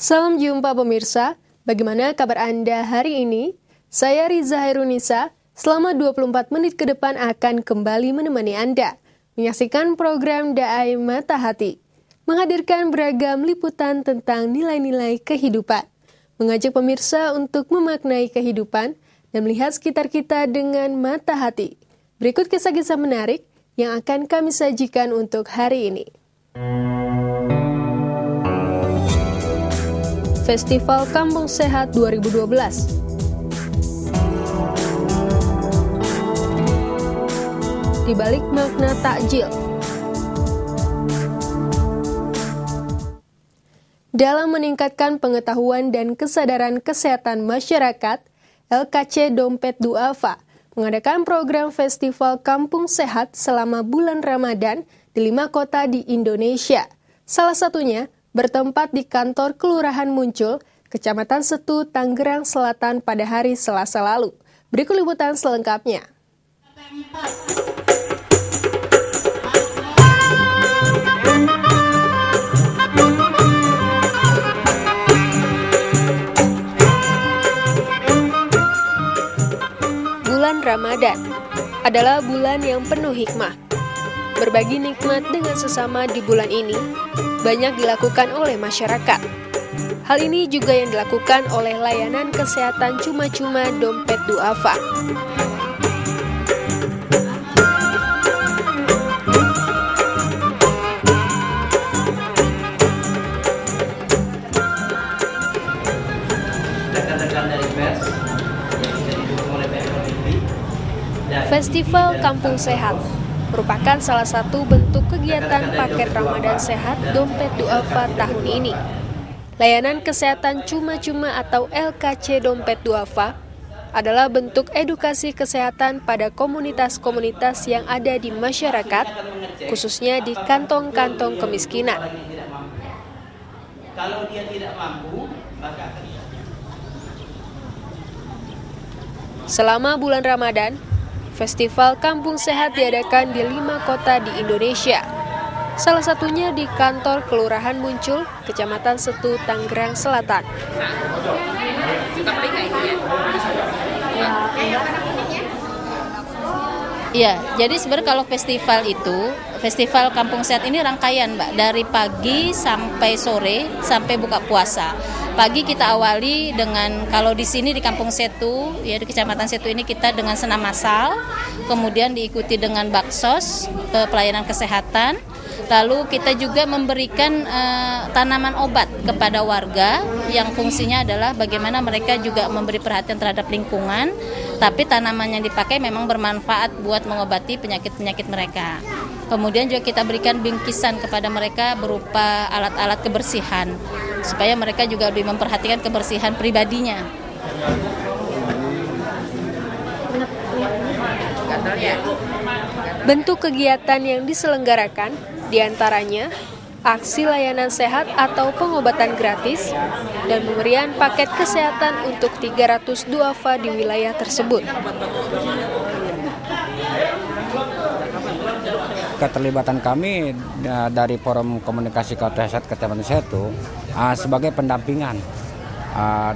Salam jumpa pemirsa, bagaimana kabar Anda hari ini? Saya Riza Hairunisa, selama 24 menit ke depan akan kembali menemani Anda, menyaksikan program Daai Mata Hati, menghadirkan beragam liputan tentang nilai-nilai kehidupan, mengajak pemirsa untuk memaknai kehidupan dan melihat sekitar kita dengan mata hati. Berikut kisah-kisah menarik yang akan kami sajikan untuk hari ini. Festival Kampung Sehat 2012. Di balik makna takjil. Dalam meningkatkan pengetahuan dan kesadaran kesehatan masyarakat, LKC Dompet Duafa mengadakan program Festival Kampung Sehat selama bulan Ramadan di 5 kota di Indonesia. Salah satunya bertempat di kantor Kelurahan Muncul, Kecamatan Setu, Tangerang Selatan pada hari Selasa lalu. Berikut liputan selengkapnya. Bulan Ramadan adalah bulan yang penuh hikmah. Berbagi nikmat dengan sesama di bulan ini banyak dilakukan oleh masyarakat. Hal ini juga yang dilakukan oleh layanan kesehatan cuma-cuma Dompet Duafa. Festival Kampung Sehat merupakan salah satu bentuk kegiatan paket Ramadan Sehat Dompet Duafa tahun ini. Layanan kesehatan cuma-cuma atau LKC Dompet Duafa adalah bentuk edukasi kesehatan pada komunitas-komunitas yang ada di masyarakat, khususnya di kantong-kantong kemiskinan. Kalau dia tidak mampu, maka selama bulan Ramadan, Festival Kampung Sehat diadakan di 5 kota di Indonesia. Salah satunya di kantor Kelurahan Muncul, Kecamatan Setu, Tangerang Selatan. Iya, jadi sebenarnya kalau festival Kampung Sehat ini rangkaian, Mbak, dari pagi sampai sore sampai buka puasa. Pagi kita awali dengan, kalau di sini di Kampung Setu, ya di Kecamatan Setu ini kita dengan senam massal, kemudian diikuti dengan baksos, pelayanan kesehatan. Lalu kita juga memberikan tanaman obat kepada warga yang fungsinya adalah bagaimana mereka juga memberi perhatian terhadap lingkungan, tapi tanaman yang dipakai memang bermanfaat buat mengobati penyakit-penyakit mereka. Kemudian juga kita berikan bingkisan kepada mereka berupa alat-alat kebersihan, supaya mereka juga lebih memperhatikan kebersihan pribadinya. Bentuk kegiatan yang diselenggarakan diantaranya aksi layanan sehat atau pengobatan gratis dan pemberian paket kesehatan untuk 300 duafa di wilayah tersebut. Keterlibatan kami dari Forum Komunikasi Kota Sehat Kecamatan Setu sebagai pendampingan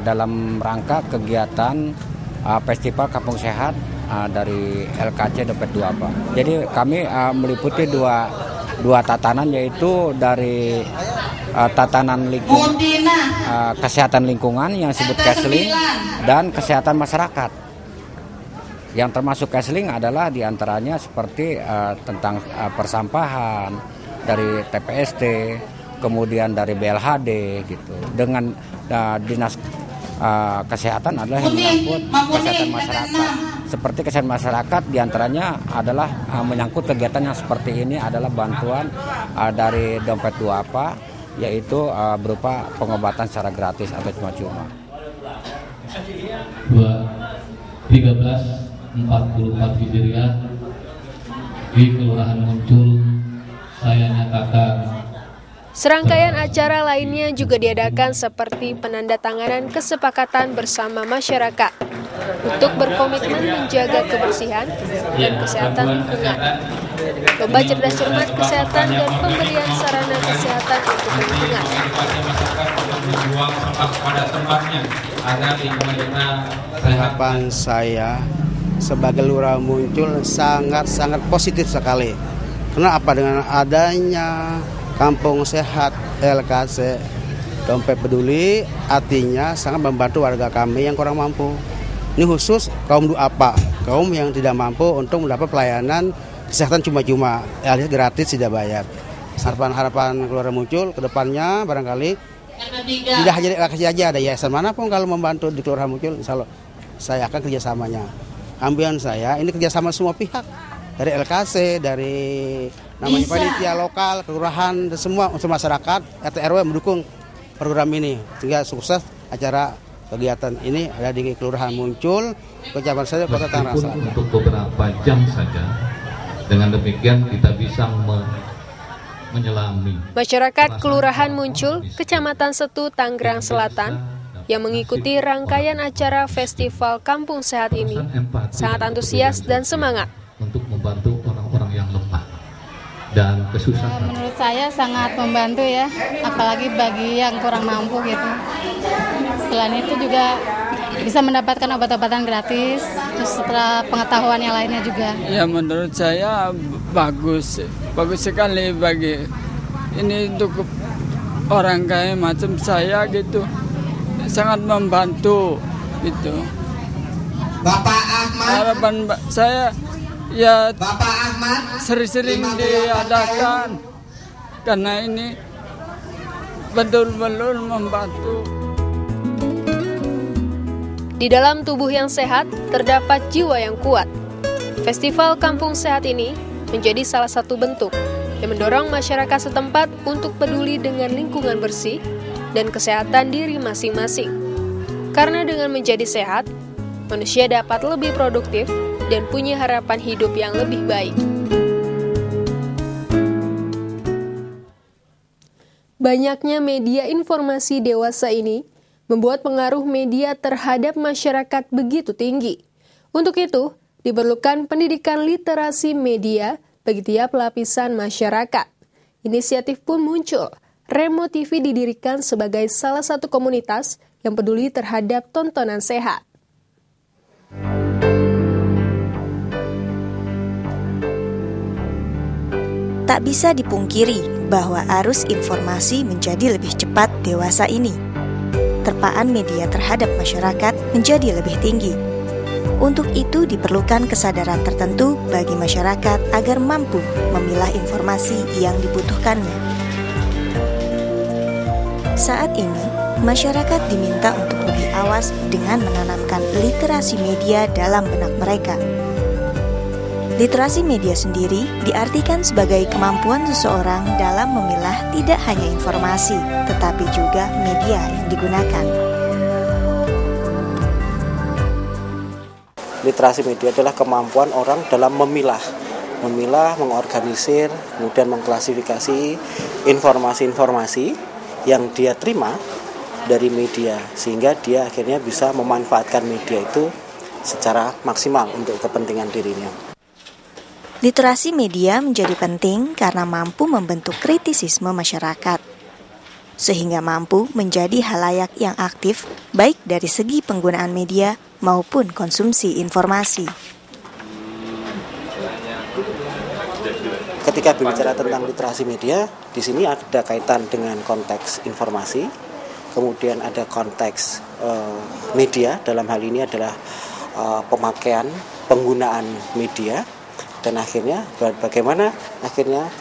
dalam rangka kegiatan Festival Kampung Sehat dari LKC Dompet Duafa. Jadi kami meliputi dua tatanan, yaitu dari tatanan kesehatan lingkungan yang disebut Kesling dan kesehatan masyarakat. Yang termasuk Kesling adalah diantaranya seperti tentang persampahan dari TPST, kemudian dari BLHD gitu. Dengan dinas kesehatan adalah yang menyangkut kesehatan masyarakat. Seperti kesehatan masyarakat diantaranya adalah menyangkut kegiatan yang seperti ini adalah bantuan dari Dompet Duafa, yaitu berupa pengobatan secara gratis atau cuma-cuma. 1344 Hijriah di Kelurahan Muncul, saya nyatakan. Serangkaian acara lainnya juga diadakan seperti penandatanganan kesepakatan bersama masyarakat untuk berkomitmen menjaga kebersihan dan kesehatan lingkungan, lomba cerdas cermat kesehatan dan pemberian sarana kesehatan untuk lingkungan. membuang sampah pada tempatnya agar lingkungan kita sehat. Harapan saya sebagai Lurah Muncul sangat positif sekali. Karena apa, dengan adanya Kampung Sehat LKC Dompet Peduli, artinya sangat membantu warga kami yang kurang mampu. Ini khusus kaum duafa, kaum yang tidak mampu untuk mendapat pelayanan kesehatan cuma-cuma, alias gratis, tidak bayar. Harapan Lurah Muncul ke depannya barangkali tidak hanya LKC aja, ada yayasan manapun kalau membantu di Lurah Muncul, insya Allah saya akan kerjasamanya. Ambilan saya ini kerjasama semua pihak, dari LKC, dari namanya panitia lokal, kelurahan, dan semua unsur masyarakat, RT RW mendukung program ini sehingga sukses acara kegiatan ini ada di Kelurahan Muncul, Kecamatan Saja, Kota Tangerang Selatan. Untuk beberapa jam saja, dengan demikian kita bisa menyelami. Masyarakat Kelurahan Muncul, Kecamatan Setu, Tangerang Selatan, yang mengikuti rangkaian acara Festival Kampung Sehat ini sangat antusias dan semangat untuk membantu orang-orang yang lemah dan kesusahan. Menurut saya sangat membantu ya, apalagi bagi yang kurang mampu gitu. Selain itu juga bisa mendapatkan obat-obatan gratis, terus setelah pengetahuan yang lainnya juga. Ya, menurut saya bagus sekali bagi ini untuk orang kaya macam saya gitu, sangat membantu gitu. Bapak Ahmad. Harapan saya ya Bapak Ahmad sering-sering diadakan karena ini betul-betul membantu. Di dalam tubuh yang sehat, terdapat jiwa yang kuat. Festival Kampung Sehat ini menjadi salah satu bentuk yang mendorong masyarakat setempat untuk peduli dengan lingkungan bersih dan kesehatan diri masing-masing. Karena dengan menjadi sehat, manusia dapat lebih produktif dan punya harapan hidup yang lebih baik. Banyaknya media informasi dewasa ini membuat pengaruh media terhadap masyarakat begitu tinggi. Untuk itu, diperlukan pendidikan literasi media bagi tiap lapisan masyarakat. Inisiatif pun muncul. Remo TV didirikan sebagai salah satu komunitas yang peduli terhadap tontonan sehat. Tak bisa dipungkiri bahwa arus informasi menjadi lebih cepat dewasa ini. Terpaan media terhadap masyarakat menjadi lebih tinggi. Untuk itu diperlukan kesadaran tertentu bagi masyarakat agar mampu memilah informasi yang dibutuhkannya. Saat ini, masyarakat diminta untuk lebih awas dengan menanamkan literasi media dalam benak mereka. Literasi media sendiri diartikan sebagai kemampuan seseorang dalam memilah tidak hanya informasi, tetapi juga media yang digunakan. Literasi media adalah kemampuan orang dalam memilah, mengorganisir, kemudian mengklasifikasi informasi-informasi yang dia terima dari media, sehingga dia akhirnya bisa memanfaatkan media itu secara maksimal untuk kepentingan dirinya. Literasi media menjadi penting karena mampu membentuk kritisisme masyarakat, sehingga mampu menjadi halayak yang aktif baik dari segi penggunaan media maupun konsumsi informasi. Ketika berbicara tentang literasi media, di sini ada kaitan dengan konteks informasi, kemudian ada konteks media, dalam hal ini adalah pemakaian, penggunaan media, dan akhirnya bagaimana akhirnya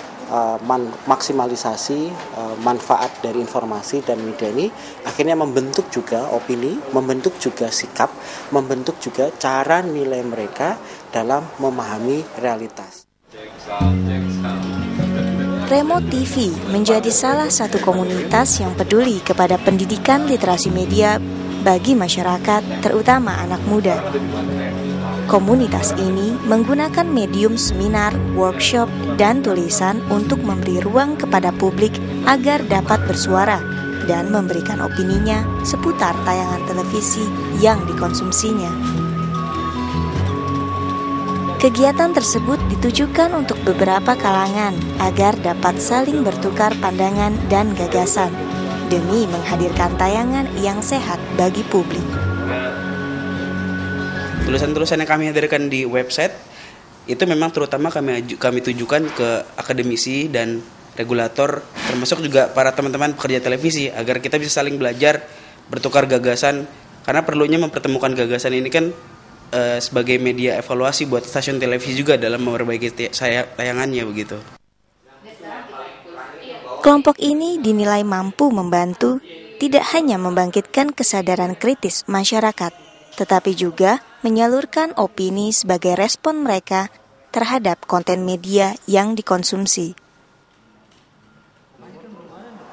maksimalisasi manfaat dari informasi dan media ini akhirnya membentuk juga opini, membentuk juga sikap, membentuk juga cara nilai mereka dalam memahami realitas. Remo TV menjadi salah satu komunitas yang peduli kepada pendidikan literasi media bagi masyarakat, terutama anak muda. Komunitas ini menggunakan medium seminar, workshop, dan tulisan untuk memberi ruang kepada publik agar dapat bersuara dan memberikan opininya seputar tayangan televisi yang dikonsumsinya. Kegiatan tersebut ditujukan untuk beberapa kalangan agar dapat saling bertukar pandangan dan gagasan, demi menghadirkan tayangan yang sehat bagi publik. Tulisan-tulisan yang kami hadirkan di website itu memang terutama kami tujukan ke akademisi dan regulator, termasuk juga para teman-teman pekerja televisi, agar kita bisa saling belajar, bertukar gagasan, karena perlunya mempertemukan gagasan ini kan sebagai media evaluasi buat stasiun televisi juga dalam memperbaiki tayangannya begitu. Kelompok ini dinilai mampu membantu tidak hanya membangkitkan kesadaran kritis masyarakat, tetapi juga menyalurkan opini sebagai respon mereka terhadap konten media yang dikonsumsi.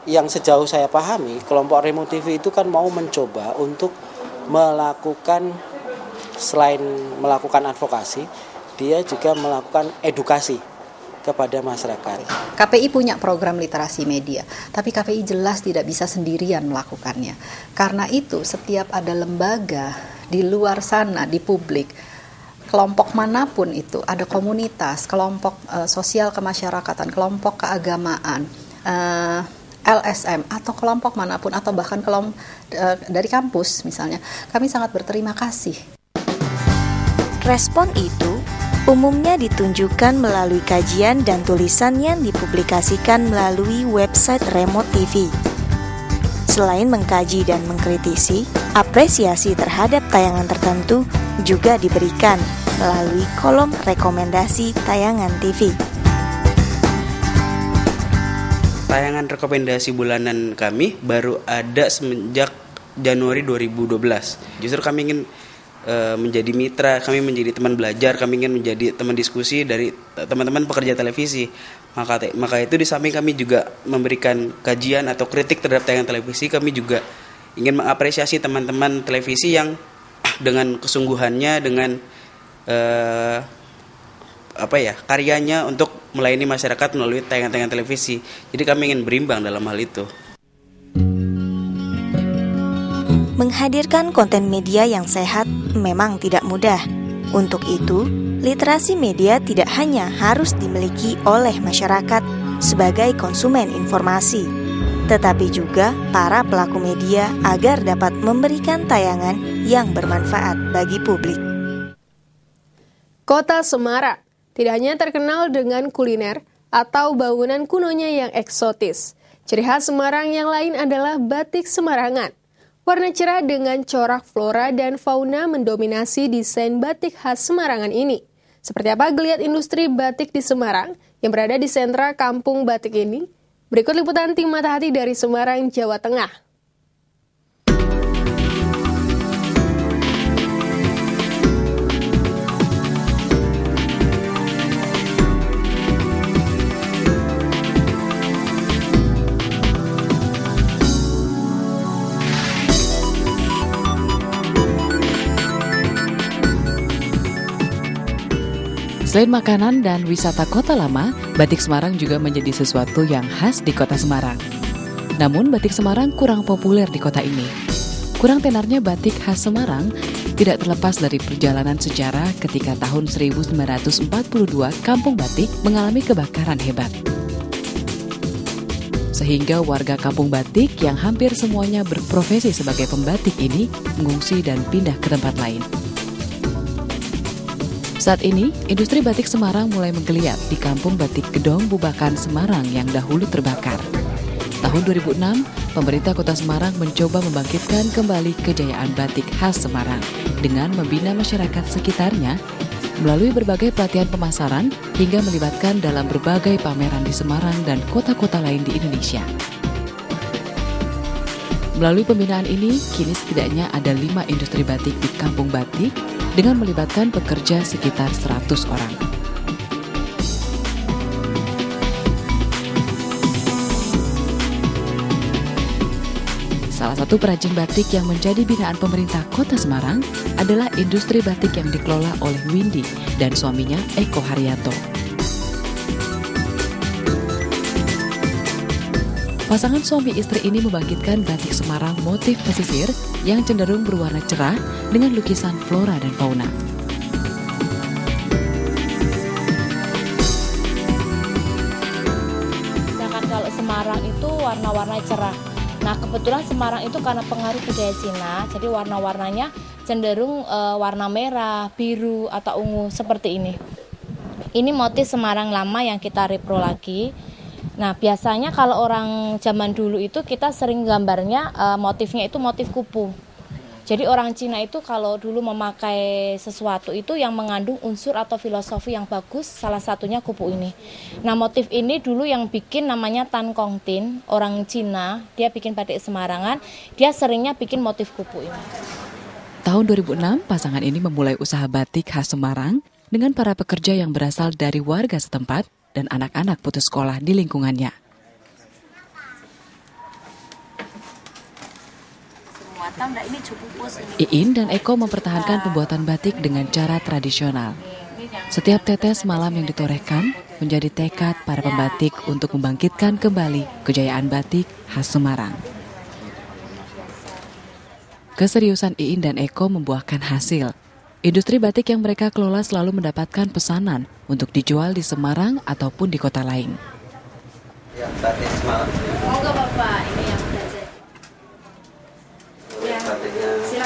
Yang sejauh saya pahami, kelompok Remo TV itu kan mau mencoba untuk melakukan, selain melakukan advokasi, dia juga melakukan edukasi kepada masyarakat. KPI punya program literasi media, tapi KPI jelas tidak bisa sendirian melakukannya. Karena itu setiap ada lembaga di luar sana, di publik, kelompok manapun itu, ada komunitas, kelompok sosial kemasyarakatan, kelompok keagamaan, LSM atau kelompok manapun atau bahkan dari kampus misalnya, kami sangat berterima kasih. Respon itu umumnya ditunjukkan melalui kajian dan tulisan yang dipublikasikan melalui website Remo TV. Selain mengkaji dan mengkritisi, apresiasi terhadap tayangan tertentu juga diberikan melalui kolom rekomendasi tayangan TV. Tayangan rekomendasi bulanan kami baru ada semenjak Januari 2012. Justru kami ingin menjadi mitra, kami menjadi teman belajar, kami ingin menjadi teman diskusi dari teman-teman pekerja televisi. Maka itu di samping kami juga memberikan kajian atau kritik terhadap tayangan televisi, kami juga ingin mengapresiasi teman-teman televisi yang dengan kesungguhannya, dengan karyanya untuk melayani masyarakat melalui tayangan-tayangan televisi. Jadi kami ingin berimbang dalam hal itu. Menghadirkan konten media yang sehat memang tidak mudah. Untuk itu, literasi media tidak hanya harus dimiliki oleh masyarakat sebagai konsumen informasi, tetapi juga para pelaku media agar dapat memberikan tayangan yang bermanfaat bagi publik. Kota Semarang tidak hanya terkenal dengan kuliner atau bangunan kunonya yang eksotis. Ciri khas Semarang yang lain adalah batik Semarangan. Warna cerah dengan corak flora dan fauna mendominasi desain batik khas Semarangan ini. Seperti apa geliat industri batik di Semarang yang berada di sentra kampung batik ini? Berikut liputan tim Mata Hati dari Semarang, Jawa Tengah. Selain makanan dan wisata kota lama, batik Semarang juga menjadi sesuatu yang khas di kota Semarang. Namun batik Semarang kurang populer di kota ini. Kurang tenarnya batik khas Semarang tidak terlepas dari perjalanan sejarah ketika tahun 1942 kampung batik mengalami kebakaran hebat. Sehingga warga kampung batik yang hampir semuanya berprofesi sebagai pembatik ini mengungsi dan pindah ke tempat lain. Saat ini, industri batik Semarang mulai menggeliat di kampung batik Gedong Bubakan Semarang yang dahulu terbakar. Tahun 2006, pemerintah kota Semarang mencoba membangkitkan kembali kejayaan batik khas Semarang dengan membina masyarakat sekitarnya melalui berbagai pelatihan pemasaran hingga melibatkan dalam berbagai pameran di Semarang dan kota-kota lain di Indonesia. Melalui pembinaan ini, kini setidaknya ada 5 industri batik di kampung batik dengan melibatkan pekerja sekitar 100 orang. Salah satu perajin batik yang menjadi binaan pemerintah Kota Semarang adalah industri batik yang dikelola oleh Windy dan suaminya Eko Haryanto. Pasangan suami istri ini membangkitkan batik Semarang motif pesisir yang cenderung berwarna cerah dengan lukisan flora dan fauna. Sedangkan kalau Semarang itu warna-warna cerah. Nah, Nah, kebetulan Semarang itu karena pengaruh budaya Cina, jadi warna-warnanya cenderung warna merah, biru, atau ungu seperti ini. Ini motif Semarang lama yang kita repro lagi. Nah, biasanya kalau orang zaman dulu itu kita sering gambarnya motifnya itu motif kupu. Jadi orang Cina itu kalau dulu memakai sesuatu itu yang mengandung unsur atau filosofi yang bagus, salah satunya kupu ini. Nah, motif ini dulu yang bikin namanya Tan Kong Tin, orang Cina, dia bikin batik Semarangan, dia seringnya bikin motif kupu ini. Tahun 2006, pasangan ini memulai usaha batik khas Semarang dengan para pekerja yang berasal dari warga setempat dan anak-anak putus sekolah di lingkungannya. Iin dan Eko mempertahankan pembuatan batik dengan cara tradisional. Setiap tetes malam yang ditorehkan menjadi tekad para pembatik untuk membangkitkan kembali kejayaan batik khas Semarang. Keseriusan Iin dan Eko membuahkan hasil. Industri batik yang mereka kelola selalu mendapatkan pesanan untuk dijual di Semarang ataupun di kota lain. Ya, batik Semarang. Monggo Bapak, ini yang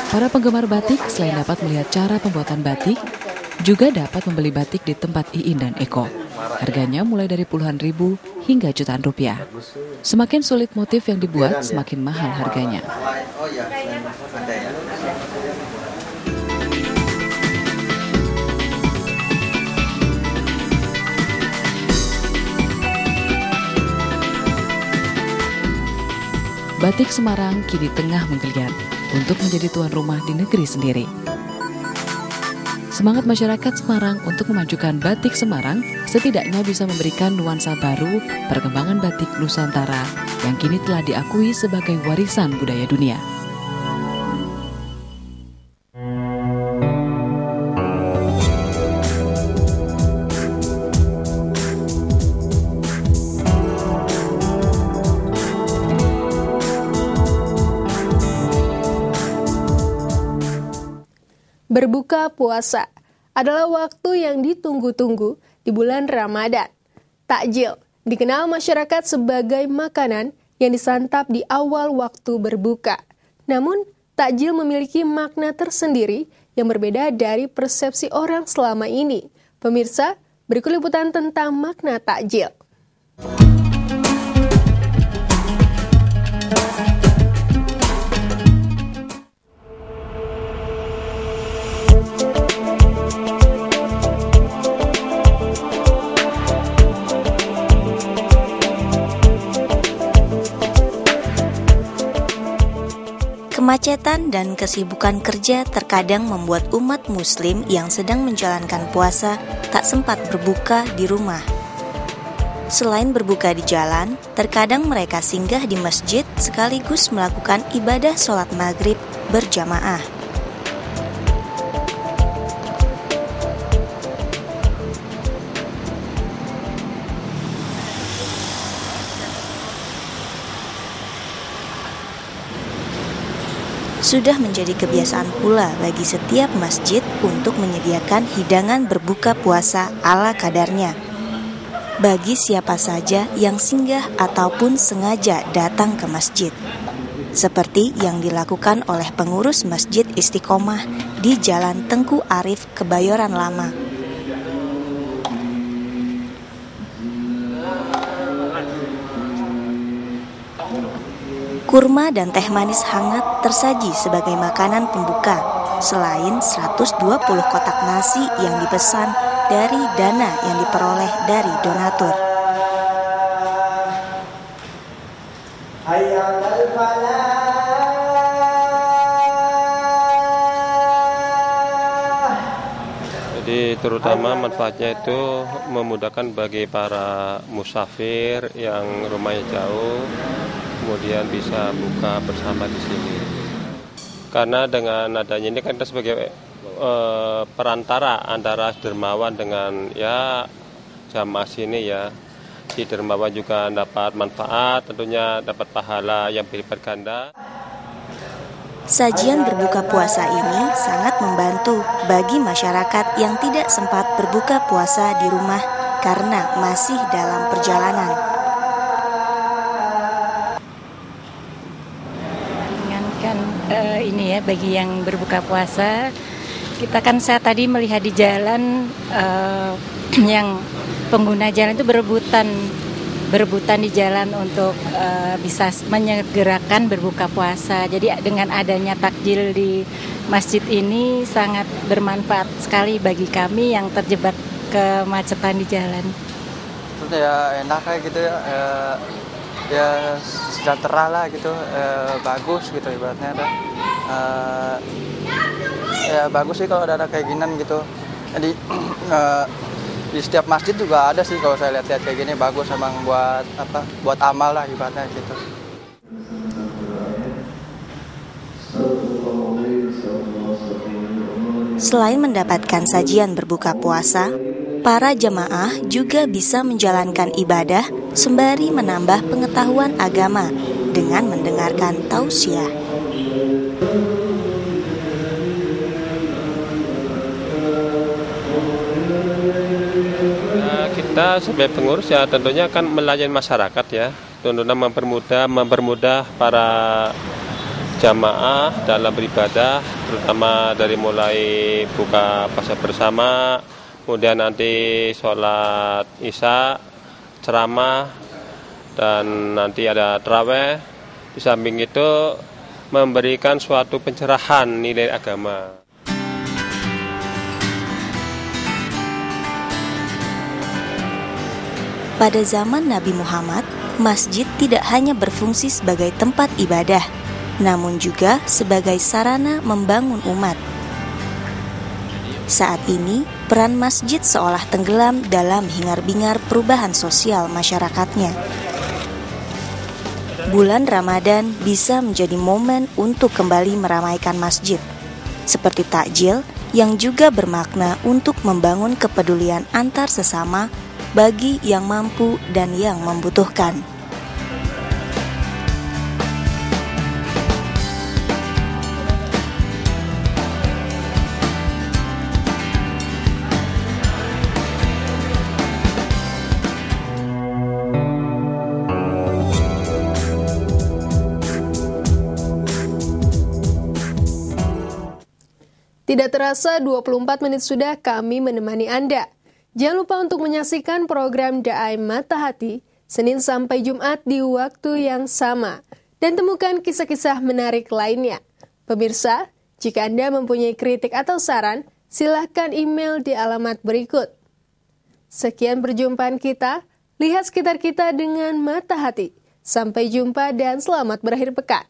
Para penggemar batik selain dapat melihat cara pembuatan batik, juga dapat membeli batik di tempat Iin dan Eko. Harganya mulai dari puluhan ribu hingga jutaan rupiah. Semakin sulit motif yang dibuat, semakin mahal harganya. Batik Semarang kini tengah menggeliat untuk menjadi tuan rumah di negeri sendiri. Semangat masyarakat Semarang untuk memajukan batik Semarang setidaknya bisa memberikan nuansa baru perkembangan batik Nusantara yang kini telah diakui sebagai warisan budaya dunia. Berbuka puasa adalah waktu yang ditunggu-tunggu di bulan Ramadan. Takjil dikenal masyarakat sebagai makanan yang disantap di awal waktu berbuka. Namun, takjil memiliki makna tersendiri yang berbeda dari persepsi orang selama ini. Pemirsa, berikut liputan tentang makna takjil. Kemacetan dan kesibukan kerja terkadang membuat umat muslim yang sedang menjalankan puasa tak sempat berbuka di rumah. Selain berbuka di jalan, terkadang mereka singgah di masjid sekaligus melakukan ibadah sholat maghrib berjamaah. Sudah menjadi kebiasaan pula bagi setiap masjid untuk menyediakan hidangan berbuka puasa ala kadarnya. Bagi siapa saja yang singgah ataupun sengaja datang ke masjid. Seperti yang dilakukan oleh pengurus Masjid Istiqomah di Jalan Tengku Arif, Kebayoran Lama. Kurma dan teh manis hangat tersaji sebagai makanan pembuka, selain 120 kotak nasi yang dipesan dari dana yang diperoleh dari donatur. Jadi terutama manfaatnya itu memudahkan bagi para musafir yang rumahnya jauh, kemudian bisa buka bersama di sini. Karena dengan adanya ini kan kita sebagai perantara antara dermawan dengan ya jamaah sini ya. Si dermawan juga dapat manfaat, tentunya dapat pahala yang berlipat ganda. Sajian berbuka puasa ini sangat membantu bagi masyarakat yang tidak sempat berbuka puasa di rumah karena masih dalam perjalanan. ya bagi yang berbuka puasa. Kita kan saya tadi melihat di jalan yang pengguna jalan itu berebutan di jalan untuk bisa menyegerakan berbuka puasa. Jadi dengan adanya takjil di masjid ini sangat bermanfaat sekali bagi kami yang terjebak kemacetan di jalan. Ya enak kayak gitu ya, ya sejahtera lah gitu, bagus gitu ibaratnya ada. Ya bagus sih kalau ada kayak ginian gitu. Jadi di setiap masjid juga ada sih kalau saya lihat kayak gini, bagus emang buat amal lah ibaratnya gitu. Selain mendapatkan sajian berbuka puasa, para jemaah juga bisa menjalankan ibadah sembari menambah pengetahuan agama dengan mendengarkan tausiah. Kita sebagai pengurus ya tentunya akan melayani masyarakat ya, tentunya mempermudah para jamaah dalam beribadah, terutama dari mulai buka puasa bersama, kemudian nanti sholat isya, ceramah, dan nanti ada tarawih. Di samping itu memberikan suatu pencerahan nilai agama. Pada zaman Nabi Muhammad, masjid tidak hanya berfungsi sebagai tempat ibadah, namun juga sebagai sarana membangun umat. Saat ini, peran masjid seolah tenggelam dalam hingar-bingar perubahan sosial masyarakatnya. Bulan Ramadan bisa menjadi momen untuk kembali meramaikan masjid, seperti takjil yang juga bermakna untuk membangun kepedulian antar sesama bagi yang mampu dan yang membutuhkan. Tidak terasa 24 menit sudah kami menemani Anda. Jangan lupa untuk menyaksikan program Da'ai Mata Hati Senin sampai Jumat di waktu yang sama dan temukan kisah-kisah menarik lainnya. Pemirsa, jika Anda mempunyai kritik atau saran, silahkan email di alamat berikut. Sekian perjumpaan kita, lihat sekitar kita dengan mata hati. Sampai jumpa dan selamat berakhir pekan.